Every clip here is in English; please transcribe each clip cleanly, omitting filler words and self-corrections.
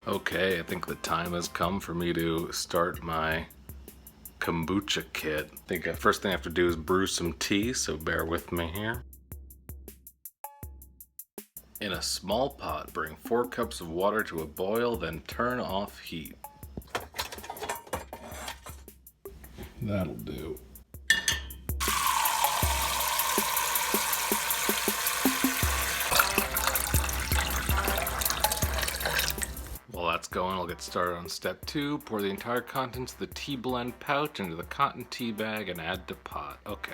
Okay, I think the time has come for me to start my kombucha kit. I think the first thing I have to do is brew some tea, so bear with me here. In a small pot, bring 4 cups of water to a boil, then turn off heat. That'll do. While that's going, I'll get started on step 2. Pour the entire contents of the tea blend pouch into the cotton tea bag and add to pot. Okay,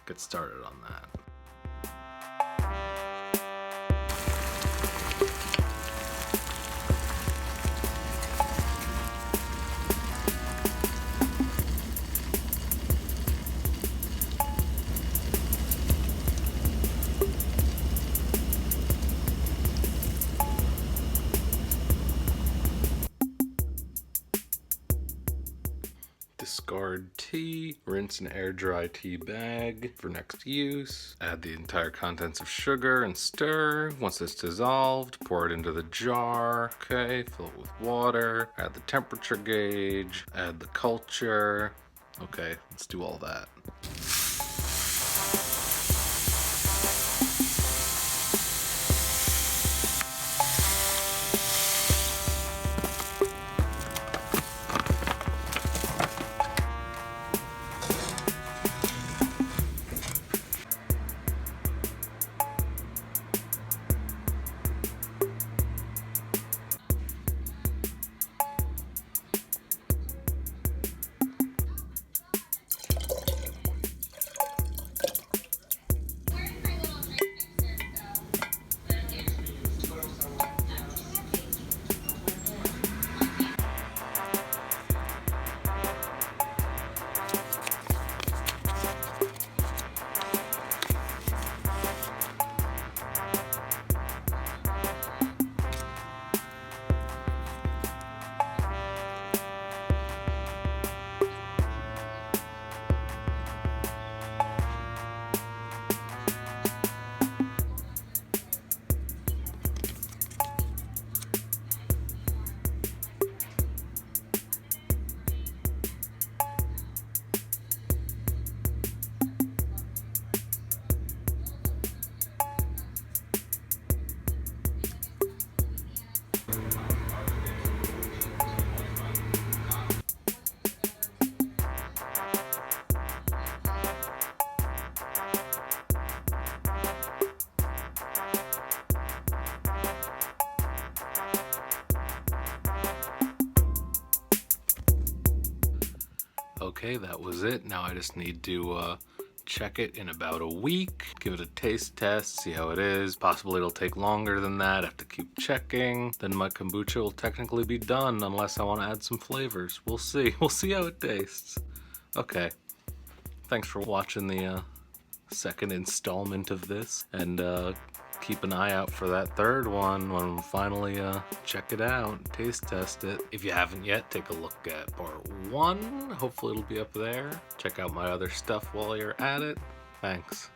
get started on that. Discard tea, rinse and air dry tea bag for next use. Add the entire contents of sugar and stir. Once it's dissolved, pour it into the jar. Okay, fill it with water. Add the temperature gauge. Add the culture. Okay, let's do all that. Okay, that was it. Now I just need to check it in about a week, give it a taste test, see how it is. Possibly it'll take longer than that. I have to keep checking. Then my kombucha will technically be done unless I want to add some flavors. We'll see. We'll see how it tastes. Okay. Thanks for watching the second installment of this, and keep an eye out for that third one when we finally check it out, taste test it. If you haven't yet, take a look at part 1. Hopefully it'll be up there. Check out my other stuff while you're at it. Thanks.